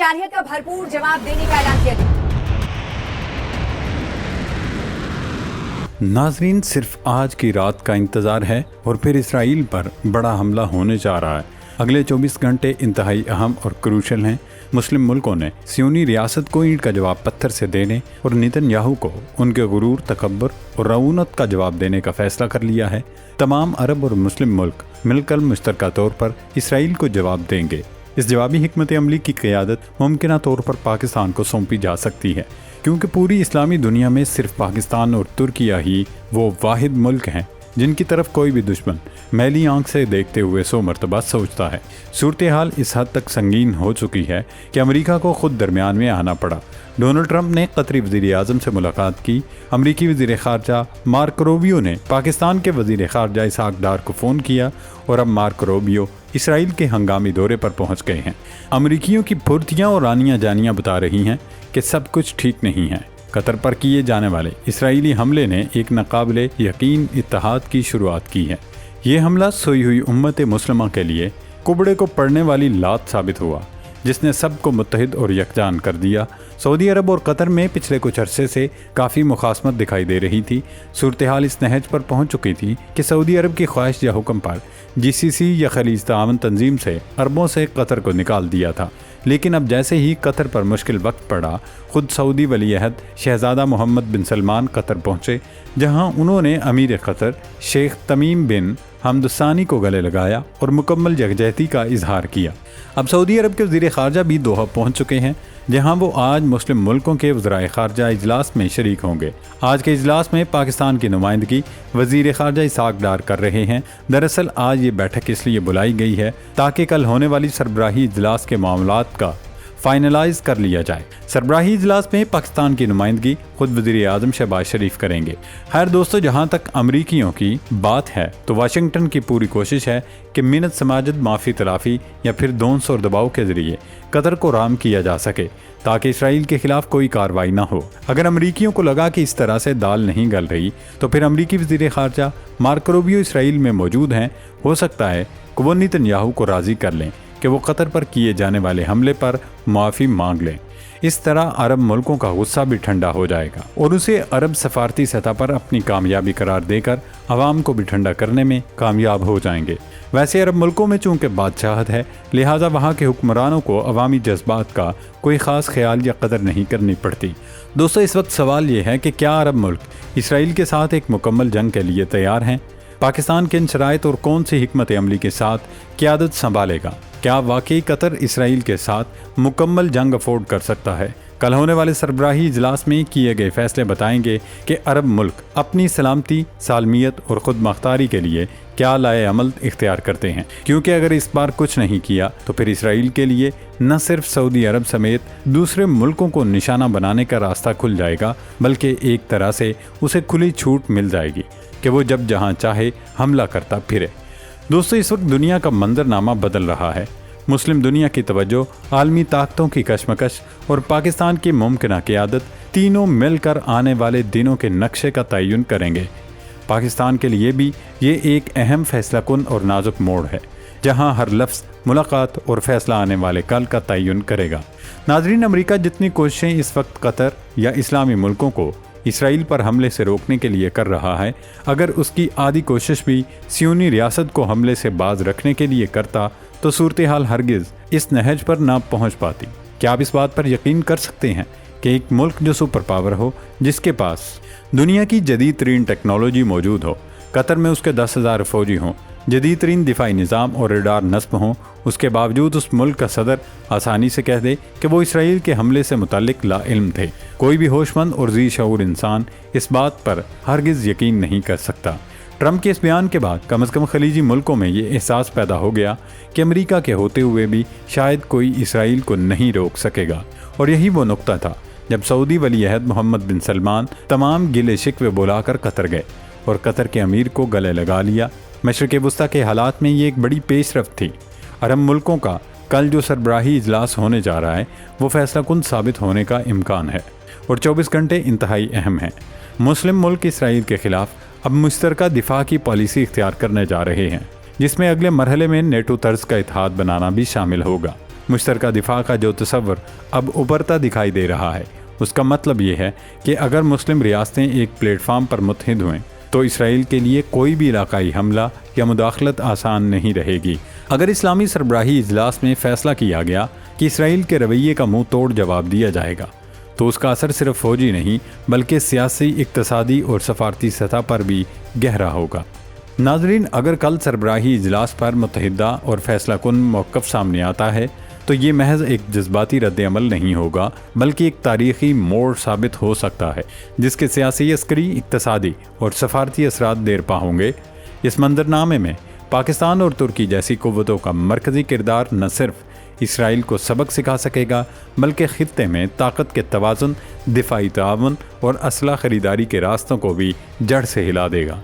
जारहियत का भरपूर जवाब देने का ऐलान किया गया। नाजरीन, सिर्फ आज की रात का इंतज़ार है और फिर इसराइल पर बड़ा हमला होने जा रहा है। अगले 24 घंटे इंतहाई अहम और क्रूशल हैं। मुस्लिम मुल्कों ने सियोनी रियासत को ईंट का जवाब पत्थर से देने और नेतन्याहू को उनके गुरूर, तकब्बुर और रऊनत का जवाब देने का फैसला कर लिया है। तमाम अरब और मुस्लिम मुल्क मिलकर मुश्तरका तौर पर इसराइल को जवाब देंगे। इस जवाबी हिकमत अमली की क़यादत मुमकिना तौर पर पाकिस्तान को सौंपी जा सकती है, क्योंकि पूरी इस्लामी दुनिया में सिर्फ पाकिस्तान और तुर्किया ही वो वाहिद मुल्क हैं जिनकी तरफ कोई भी दुश्मन मैली आंख से देखते हुए 100 मरतबा सोचता है। सूरत हाल इस हद तक संगीन हो चुकी है कि अमेरिका को खुद दरमियान में आना पड़ा। डोनाल्ड ट्रंप ने कतरी वज़ीर आज़म से मुलाकात की। अमरीकी वज़ीर ख़ारजा मार्क रूबियो ने पाकिस्तान के वज़ीर ख़ारजा इसहाक डार को फ़ोन किया और अब मार्क रूबियो इसराइल के हंगामी दौरे पर पहुँच गए हैं। अमरीकियों की फुर्तियाँ और आनियाँ जानियाँ बता रही हैं कि सब कुछ ठीक नहीं है। कतर पर किए जाने वाले इसराइली हमले ने एक नाकाबिले यकीन इत्तेहाद की शुरुआत की है। ये हमला सोई हुई उम्मत मुस्लिमा के लिए कुबड़े को पड़ने वाली लात साबित हुआ, जिसने सबको मुत्तहिद और यकजान कर दिया। सऊदी अरब और कतर में पिछले कुछ अरसे से काफ़ी मुखासमत दिखाई दे रही थी। सूरत हाल इस नहज पर पहुंच चुकी थी कि सऊदी अरब की ख्वाहिश या हुक्म पर GCC या खलीज तावन तंजीम से अरबों से कतर को निकाल दिया था। लेकिन अब जैसे ही कतर पर मुश्किल वक्त पड़ा, खुद सऊदी वली अहद शहज़ादा मोहम्मद बिन सलमान कतर पहुँचे, जहाँ उन्होंने अमीर कतर शेख तमीम बिन हमद सानी को गले लगाया और मुकम्मल यकजहती का इजहार किया। अब सऊदी अरब के वज़ीर ख़ारजा भी दोहा पहुँच चुके हैं, जहां वो आज मुस्लिम मुल्कों के वज़राए ख़ारजा इजलास में शरीक होंगे। आज के इजलास में पाकिस्तान की नुमाइंदगी वज़ीर ख़ारजा इसहाक डार कर रहे हैं। दरअसल आज ये बैठक इसलिए बुलाई गई है ताकि कल होने वाली सरबराही इजलास के मामलात का फाइनलाइज कर लिया जाए। सरबराही इजलास में पाकिस्तान की नुमाइंदगी खुद वज़ीर आज़म शहबाज शरीफ करेंगे। खैर दोस्तों, जहाँ तक अमरीकियों की बात है तो वाशिंगटन की पूरी कोशिश है कि मिन्नत समाजत माफ़ी तलाफ़ी या फिर दोंस और दबाव के ज़रिए कतर को राम किया जा सके ताकि इसराइल के खिलाफ कोई कार्रवाई ना हो। अगर अमरीकियों को लगा कि इस तरह से दाल नहीं गल रही तो फिर अमरीकी वज़ीर ख़ारजा मार्क रूबियो इसराइल में मौजूद हैं। हो सकता है कि वो नेतन्याहू को राज़ी कर लें कि वो कतर पर किए जाने वाले हमले पर माफ़ी मांग लें। इस तरह अरब मुल्कों का गुस्सा भी ठंडा हो जाएगा और उसे अरब सफारती सतह पर अपनी कामयाबी करार देकर अवाम को भी ठंडा करने में कामयाब हो जाएंगे। वैसे अरब मुल्कों में चूँकि बादशाहत है, लिहाजा वहाँ के हुक्मरानों को अवामी जज्बात का कोई ख़ास ख्याल या कदर नहीं करनी पड़ती। दोस्तों, इस वक्त सवाल ये है कि क्या अरब मुल्क इसराइल के साथ एक मुकम्मल जंग के लिए तैयार हैं? पाकिस्तान किन शराइत और कौन सी हिकमत अमली के साथ क़यादत संभालेगा? क्या वाकई कतर इसराइल के साथ मुकम्मल जंग अफोर्ड कर सकता है? कल होने वाले सरबराही इजलास में किए गए फैसले बताएंगे कि अरब मुल्क अपनी सलामती, सालमियत और ख़ुद मुख्तारी के लिए क्या लाए अमल इख्तियार करते हैं, क्योंकि अगर इस बार कुछ नहीं किया तो फिर इसराइल के लिए न सिर्फ सऊदी अरब समेत दूसरे मुल्कों को निशाना बनाने का रास्ता खुल जाएगा, बल्कि एक तरह से उसे खुली छूट मिल जाएगी कि वो जब जहाँ चाहे हमला करता फिरे। दोस्तों, इस वक्त दुनिया का मंजरनामा बदल रहा है। मुस्लिम दुनिया की तवज्जो, आलमी ताकतों की कशमकश और पाकिस्तान की मुमकिना क़यादत तीनों मिलकर आने वाले दिनों के नक्शे का तयन करेंगे। पाकिस्तान के लिए भी ये एक अहम फैसलाकुन और नाजुक मोड़ है, जहां हर लफ्ज़ मुलाकात और फैसला आने वाले कल का तयन करेगा। नाजरीन, अमेरिका जितनी कोशिशें इस वक्त कतर या इस्लामी मुल्कों को इसराइल पर हमले से रोकने के लिए कर रहा है, अगर उसकी आधी कोशिश भी सियोनी रियासत को हमले से बाज रखने के लिए करता तो सूरत हाल हरगिज़ इस नहज पर ना पहुंच पाती। क्या आप इस बात पर यकीन कर सकते हैं कि एक मुल्क जो सुपर पावर हो, जिसके पास दुनिया की जदीद तरीन टेक्नोलॉजी मौजूद हो, कतर में उसके 10,000 फौजी हों, जदीद तरीन दिफाई निज़ाम और रडार नस्ब हों, उसके बावजूद उस मुल्क का सदर आसानी से कह दे कि वो इसराइल के हमले से मुताल्लिक लाइल्म थे? कोई भी होशमंद और जी शऊर इंसान इस बात पर हरगिज़ यकीन नहीं कर सकता। ट्रंप के इस बयान के बाद कम अज़ कम खलीजी मुल्कों में ये एहसास पैदा हो गया कि अमेरिका के होते हुए भी शायद कोई इसराइल को नहीं रोक सकेगा। और यही वो नुक्ता था जब सऊदी वली अहद मोहम्मद बिन सलमान तमाम गिले शिकवे बुलाकर कतर गए और कतर के अमीर को गले लगा लिया। मशरिक़ वस्ता के हालात में ये एक बड़ी पेशरफ्त थी। अरब मुल्कों का कल जो सरबराही इजलास होने जा रहा है वो फैसला कुन साबित होने का इम्कान है और 24 घंटे इंतहाई अहम हैं। मुस्लिम मुल्क इसराइल के खिलाफ अब मुश्तरका दिफा की पॉलिसी इख्तियार करने जा रहे हैं, जिसमें अगले मरहले में नेटो तर्ज का इत्तेहाद बनाना भी शामिल होगा। مشترکہ دفاع کا جو تصور اب ابھرتا دکھائی دے رہا ہے اس کا مطلب یہ ہے کہ اگر مسلم ریاستیں ایک پلیٹ فارم پر متحد ہوئیں تو اسرائیل کے لیے کوئی بھی علاقائی حملہ یا مداخلت آسان نہیں رہے گی۔ اگر اسلامی سربراہی اجلاس میں فیصلہ کیا گیا کہ اسرائیل کے رویے کا منہ توڑ جواب دیا جائے گا تو اس کا اثر صرف فوجی نہیں بلکہ سیاسی، اقتصادی اور سفارتی سطح پر بھی گہرا ہوگا۔ ناظرین، اگر کل سربراہی اجلاس پر متحدہ اور فیصلہ کن موقف سامنے آتا ہے تو یہ محض ایک جذباتی رد عمل نہیں ہوگا بلکہ ایک تاریخی موڑ ثابت ہو سکتا ہے جس کے سیاسی، عسکری، اقتصادی اور سفارتی اثرات دیر پا ہوں گے۔ اس منظرنامے میں پاکستان اور ترکی جیسی قوتوں کا مرکزی کردار نہ صرف اسرائیل کو سبق سکھا سکے گا بلکہ خطے میں طاقت کے توازن، دفاعی تعاون اور اسلحہ خریداری کے راستوں کو بھی جڑ سے ہلا دے گا۔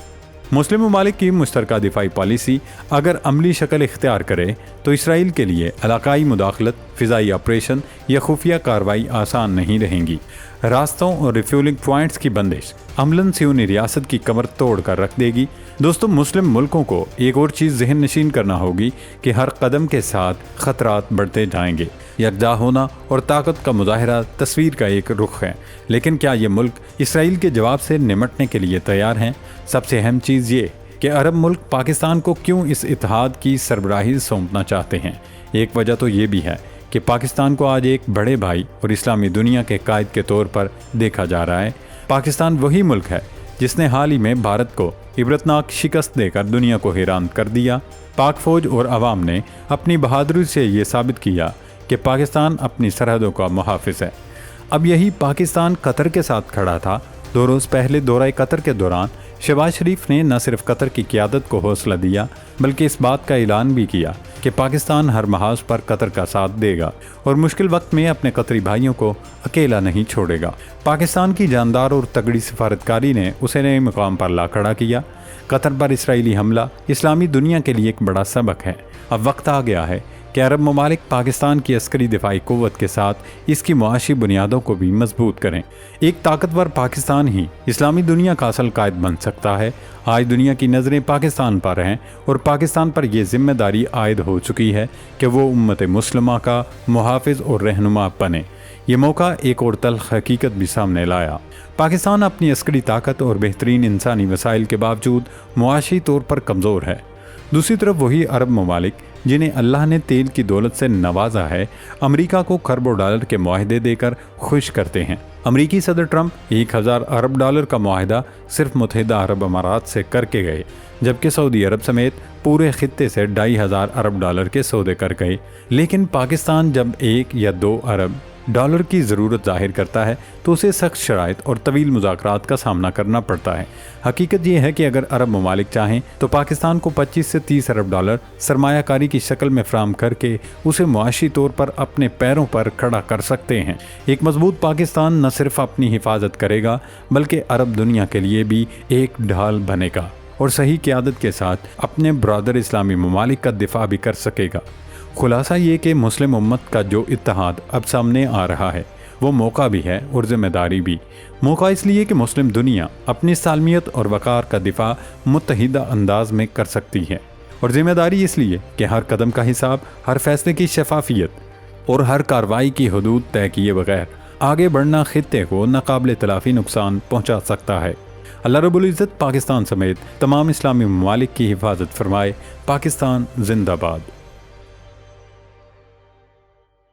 مسلم ممالک کی مشترکہ دفاعی پالیسی اگر عملی شکل اختیار کرے تو اسرائیل کے لیے علاقائی مداخلت، فضائی آپریشن یا خفیہ کارروائی آسان نہیں رہیں گی۔ راستوں اور ریفیولنگ پوائنٹس کی بندش عملاً صہیونی ریاست کی کمر توڑ کر رکھ دے گی۔ دوستو، مسلم ملکوں کو ایک اور چیز ذہن نشین کرنا ہوگی کہ ہر قدم کے ساتھ خطرات بڑھتے جائیں گے۔ یکجا ہونا اور طاقت کا مظاہرہ تصویر کا ایک رخ ہے، لیکن کیا یہ ملک اسرائیل کے جواب سے نمٹنے کے لیے تیار ہیں؟ سب سے اہم چیز یہ کہ عرب ملک پاکستان کو کیوں اس اتحاد کی سربراہی سونپنا چاہتے ہیں۔ ایک وجہ تو یہ بھی ہے کہ پاکستان کو آج ایک بڑے بھائی اور اسلامی دنیا کے قائد کے طور پر دیکھا جا رہا ہے۔ پاکستان وہی ملک ہے جس نے حال ہی میں بھارت کو عبرتناک شکست دے کر دنیا کو حیران کر دیا۔ پاک فوج اور عوام نے اپنی بہادری سے یہ ثابت کیا کہ پاکستان اپنی سرحدوں کا محافظ ہے۔ اب یہی پاکستان قطر کے ساتھ کھڑا تھا۔ 2 روز پہلے دورہ قطر کے دوران شہباز شریف نے نہ صرف قطر کی قیادت کو حوصلہ دیا بلکہ اس بات کا اعلان بھی کیا کہ پاکستان ہر محاذ پر قطر کا ساتھ دے گا اور مشکل وقت میں اپنے قطری بھائیوں کو اکیلا نہیں چھوڑے گا۔ پاکستان کی جاندار اور تگڑی سفارتکاری نے اسے نئے مقام پر لا کھڑا کیا۔ قطر پر اسرائیلی حملہ اسلامی دنیا کے لیے ایک بڑا سبق ہے۔ اب وقت آ گیا ہے کہ عرب ممالک پاکستان کی عسکری دفاعی قوت کے ساتھ اس کی معاشی بنیادوں کو بھی مضبوط کریں۔ ایک طاقتور پاکستان ہی اسلامی دنیا کا اصل قائد بن سکتا ہے۔ آج دنیا کی نظریں پاکستان پر ہیں اور پاکستان پر یہ ذمہ داری عائد ہو چکی ہے کہ وہ امت مسلمہ کا محافظ اور رہنما بنے۔ یہ موقع ایک اور تلخ حقیقت بھی سامنے لایا۔ پاکستان اپنی عسکری طاقت اور بہترین انسانی وسائل کے باوجود معاشی طور پر کمزور ہے۔ دوسری طرف وہی عرب ممالک جنہیں اللہ نے تیل کی دولت سے نوازا ہے، امریکہ کو کھربوں ڈالر کے معاہدے دے کر خوش کرتے ہیں۔ امریکی صدر ٹرمپ 1000 ارب ڈالر کا معاہدہ صرف متحدہ عرب امارات سے کر کے گئے، جبکہ سعودی عرب سمیت پورے خطے سے 2500 ارب ڈالر کے سودے کر گئے۔ لیکن پاکستان جب 1 یا 2 ارب ڈالر کی ضرورت ظاہر کرتا ہے تو اسے سخت شرائط اور طویل مذاکرات کا سامنا کرنا پڑتا ہے۔ حقیقت یہ ہے کہ اگر عرب ممالک چاہیں تو پاکستان کو 25 سے 30 ارب ڈالر سرمایہ کاری کی شکل میں فراہم کر کے اسے معاشی طور پر اپنے پیروں پر کھڑا کر سکتے ہیں۔ ایک مضبوط پاکستان نہ صرف اپنی حفاظت کرے گا بلکہ عرب دنیا کے لیے بھی ایک ڈھال بنے گا اور صحیح قیادت کے ساتھ اپنے برادر اسلامی ممالک کا دفاع بھی کر سکے گا۔ خلاصہ یہ کہ مسلم امت کا جو اتحاد اب سامنے آ رہا ہے وہ موقع بھی ہے اور ذمہ داری بھی۔ موقع اس لیے کہ مسلم دنیا اپنی سالمیت اور وقار کا دفاع متحدہ انداز میں کر سکتی ہے، اور ذمہ داری اس لیے کہ ہر قدم کا حساب، ہر فیصلے کی شفافیت اور ہر کارروائی کی حدود طے کیے بغیر آگے بڑھنا خطے کو ناقابل تلافی نقصان پہنچا سکتا ہے۔ اللہ رب العزت پاکستان سمیت تمام اسلامی ممالک کی حفاظت فرمائے۔ پاکستان زندہ باد۔